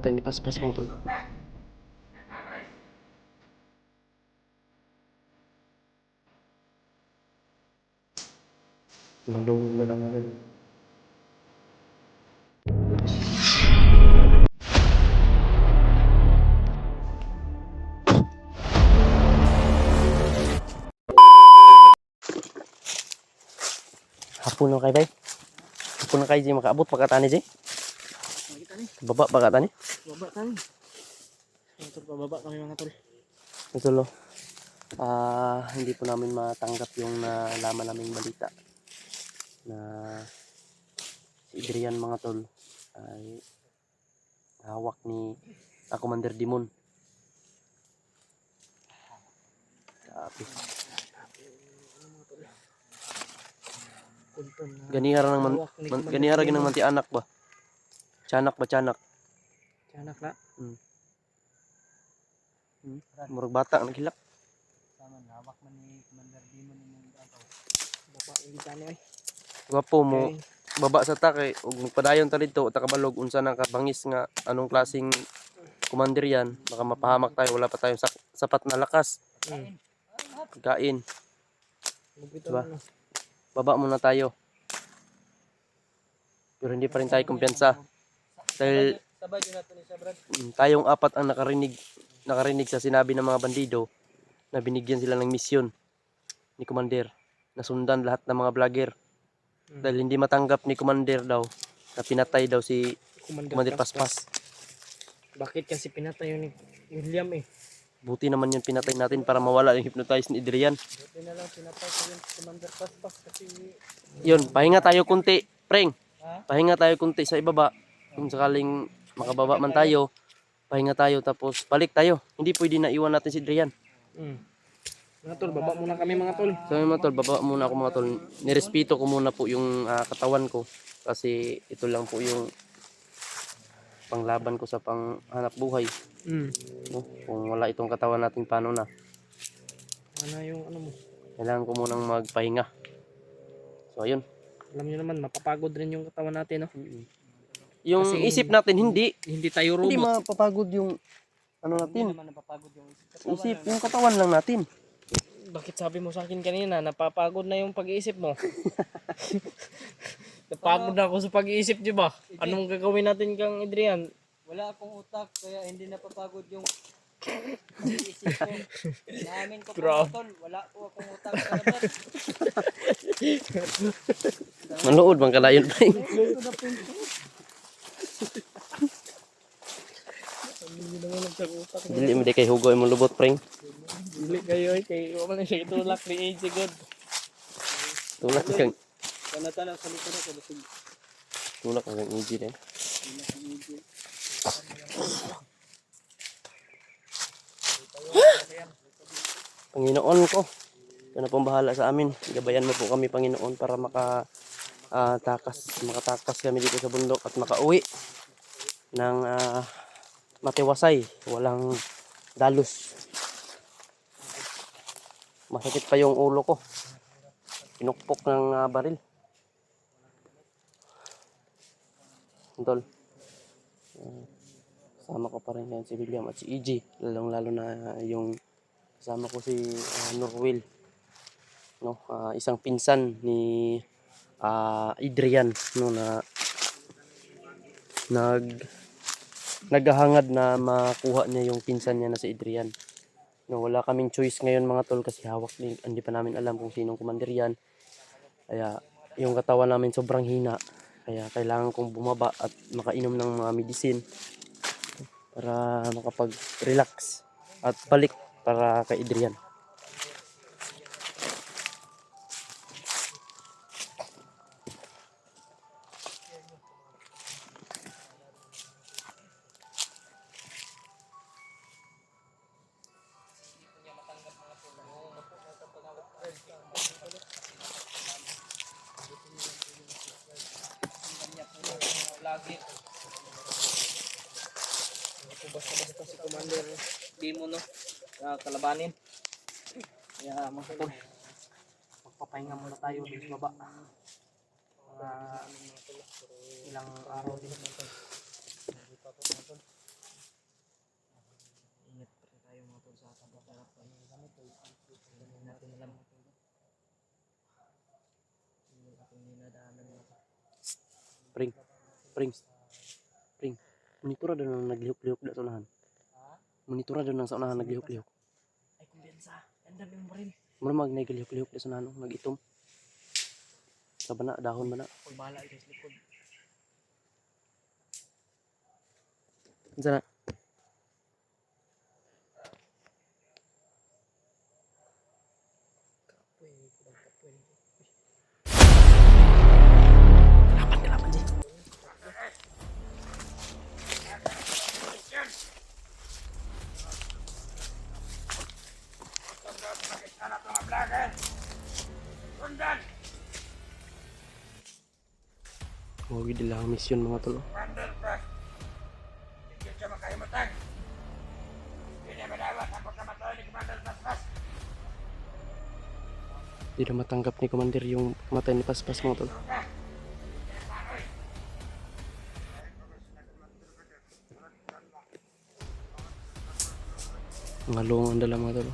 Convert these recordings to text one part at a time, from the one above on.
natin ipaspas mo tol. Malungog na lang natin. Hapon na kay bay. Hapon na kay Jay makaabot pagkatani Jay. Baba pagkatani. Baba tani. Tol, pababa kami mga tol. Ito lo. Hindi po namin matanggap yung nalaman naming balita na si Adrian mga tol ay hawak ni Commander Dimon. Grabe. Ganihara ng manti anak ba? Tiyanak ba tiyanak? Tiyanak na. Murag bata ang naghilak. Sama hawak man ni Commander Demon yung ato. Baba yung tani ay. Gwapo mo. Baba sa takay ug magpadayon ta dito ta kabalog unsa nang kabangis nga anong klaseng commander yan, baka mapahamak tayo, wala pa tayong sapat na lakas. Kain. Diba? Baba muna tayo. Pero hindi pa rin tayo kumpiyansa. Dahil tayong apat ang nakarinig sa sinabi ng mga bandido na binigyan sila ng misyon ni Commander na sundan lahat ng mga vlogger. Dahil hindi matanggap ni Commander daw na pinatay daw si Commander Paspas. Bakit kasi pinatay yun ni William eh? Buti naman yun pinatay natin para mawala yung hypnotize ni Adrian. Buti na lang pinatay ko yung Commander Paspas kasi... Yun, pahinga tayo kunti, preng. Pahinga tayo kunti sa ibaba. Kung sakaling makababa man tayo, pahinga tayo tapos balik tayo. Hindi pwede na iwan natin si Adrian. Mga tol, baba muna kami mga tol. So mga tol, baba muna ako mga tol. Nirespeto ko muna po yung katawan ko. Kasi ito lang po yung panglaban ko sa panghanap buhay. No? Kung wala itong katawan natin, paano na? Ano yung ano mo? Kailangan ko munang magpahinga. So ayun. Alam nyo naman, mapapagod rin yung katawan natin, no? Yung kasi isip natin, hindi tayo robot. Hindi mapapagod yung ano natin. Hindi naman napapagod yung isip, yung katawan lang natin. Bakit sabi mo sa akin kanina, napapagod na yung pag-iisip mo? Napagod na ako sa pag-iisip, di ba? Anong gagawin natin kang Adrian? Wala akong utak, kaya hindi napapagod yung pag-iisip ko. Naamin ko po, tol, wala po akong utak. Manood bang kalayon pa yun? Dili mo di kay hugoy mo lubot, preng. Dili kayo, kay wala na siya itulak ni AJ God. Tulak kang Tanah-tanah sa likod ako, basig. tulak kang easy din. Panginoon ko, ikaw na pong bahala sa amin. Gabayan mo po kami, Panginoon, para makatakas kami dito sa bundok at makauwi ng matiwasay, walang dalos. Masakit pa yung ulo ko. Pinukpok ng baril. Tol. Kasama ko pa rin yan si William at si EJ. Lalong-lalo na yung kasama ko si Norwell. No, isang pinsan ni Adrian, no, na naghahangad na makuha niya yung pinsan niya na si Adrian. No, wala kaming choice ngayon mga tol kasi hawak din, hindi pa namin alam kung sinong commander yan. Kaya yung katawan namin sobrang hina. Kaya kailangan kong bumaba at makainom ng mga medicine para makapag-relax at balik para kay Adrian. Lagi. Basta-basta si Commander Demon, no? Kalabanin. Kaya mga tol, magpapahinga muna tayo dito sa baba. Ilang araw din. Pring. Pring. Monitora daw nang naglihok-lihok da sa unahan. Ha? Monitora daw nang sa unahan naglihok-lihok. Ay, kumbiyansa. Ang dami mo rin. Mura mag naglihok-lihok da sa unahan, nagitom. Sa bana, dahon bana. Ako'y bahala ito sa likod. Unsa na? Kapoy, kubang kapoy. Kalaban, Ji. Huwag nila ang misyon mga tol. Di na matanggap ni Commander yung matay ni Paspas mga tol. Mga luong ang dala mga tol.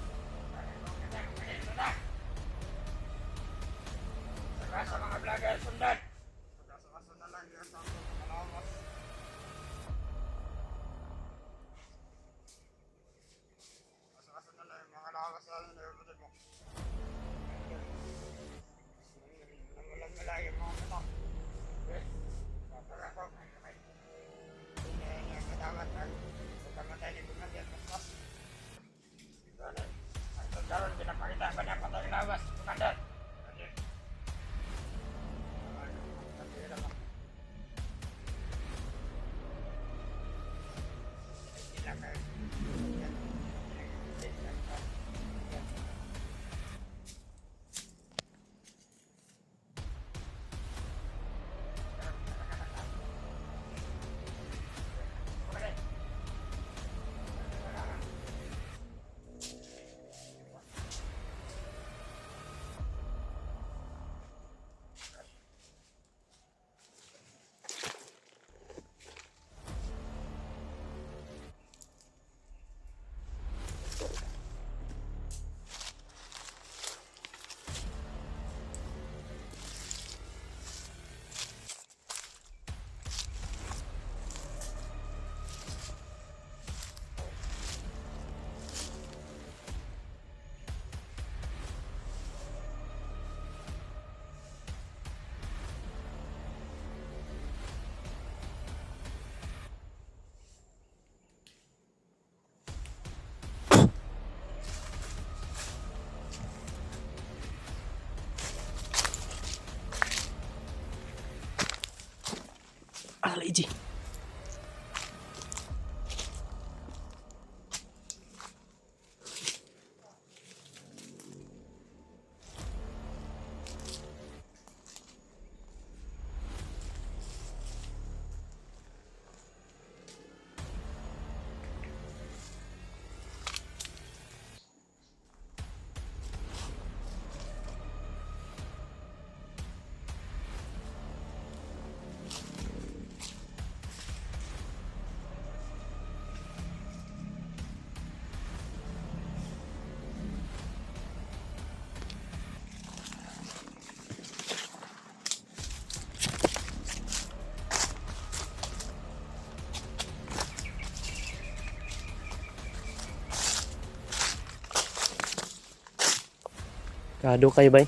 Alala, Iji. Delikado kayo ba?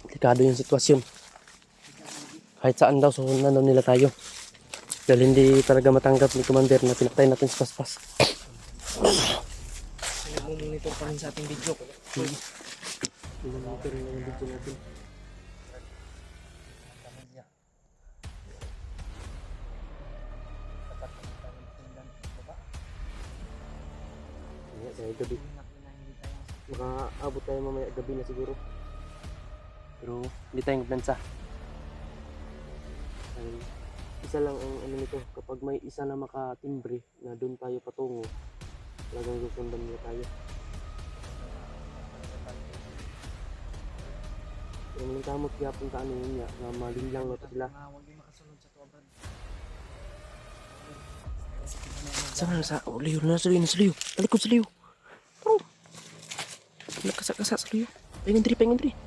Delikado yung sitwasyon. Kahit saan daw, suhunan daw nila tayo. Dahil hindi talaga matanggap ni Commander na pinatay natin si Paspas. Nagmumonitor pa rin sa ating video. Monitor yung video natin. Dahil gabi. Makaabot tayo mamaya gabi na siguro. Pero hindi tayong plansa. Ay, isa lang ang ano nito, kapag may isa na makatimbre na doon tayo patungo, talagang susundan niya tayo. Yung mga kamot yapon ka ano yun nga, na malinlang na sila. Huwag yung makasunod sa tuwaban. Sama na sa Leo, nasa Leo. Talikod sa Leo. Taro. Nakasa-kasa sa Leo. Pahingan diri.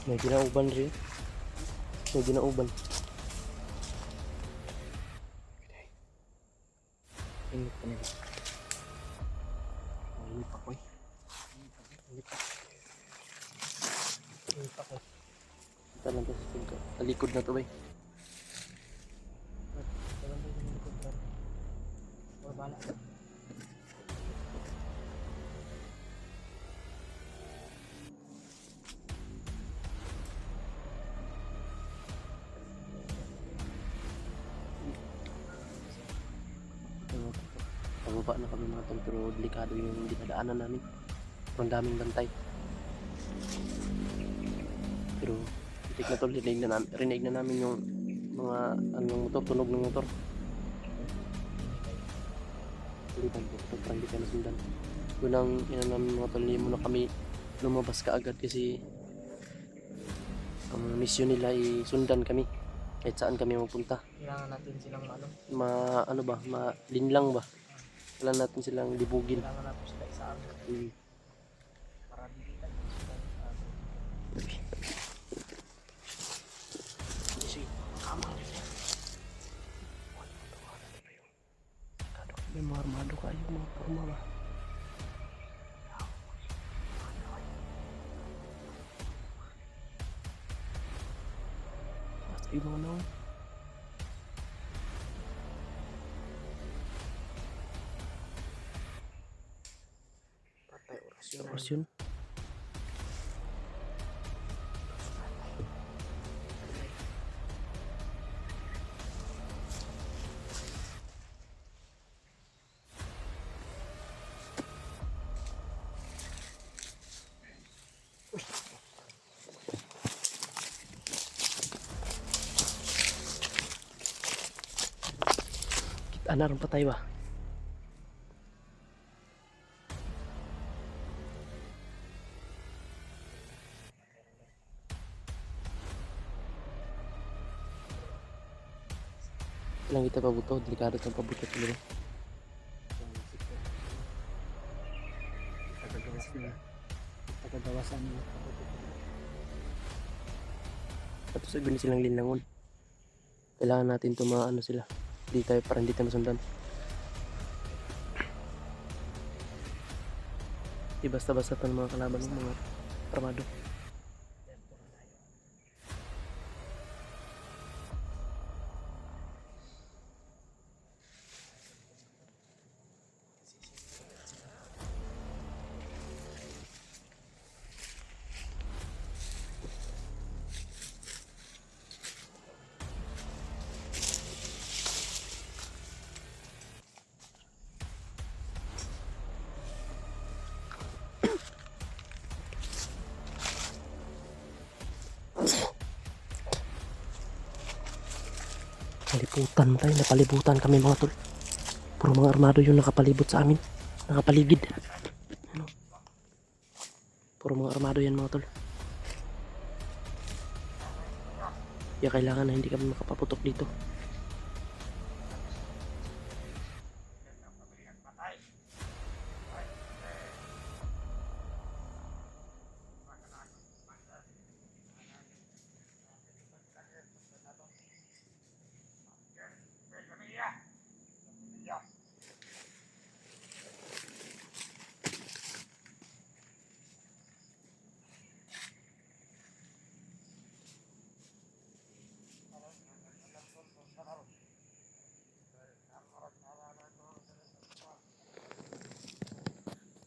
May ginauban rin. May ginauban. Init pa nila. Init pa ko eh. Init pa. Init pa ko. Ito lang to sa tingko. Talikod na to ba? Dalam tayo sa likod bro. Or bala. Pababa na kami mga tol, pero delikado yung dinadaanan namin. Pero ang daming bantay. Pero titik na tol, rinig na namin yung mga anong motor, tunog ng motor. Tulitan po, ito parang hindi kami nasundan. Unang ina namin mga tol, hindi muna kami lumabas kaagad kasi ang misyon nila ay sundan kami kahit saan kami mapunta. Kailangan natin silang ano. Ano ba, linlang ba? Wala natin silang libugin. Kailangan natin sila isaan. Para hindi tayo sila. Kasi kamang nila. May mga armado kayo, mga porma ba? Basta yung mga naon. Patay orasyon. Tapos yun. Kita na rin patay ba? Kailang kita pabuto, delikado itong pabuto tuloy. Tagagawasan nila. Tapos sabi na silang linlangon. Kailangan natin tumaano sila. Hindi tayo, para hindi tayo masundan. Di basta-basta ito ng mga kalaban ng mga armado. Palibutan tayo, napalibutan kami mga tol. Puro mga armado yung nakapalibot sa amin. Nakapaligid. Ano? Puro mga armado yan mga tol. Kaya kailangan na hindi kami makapaputok dito.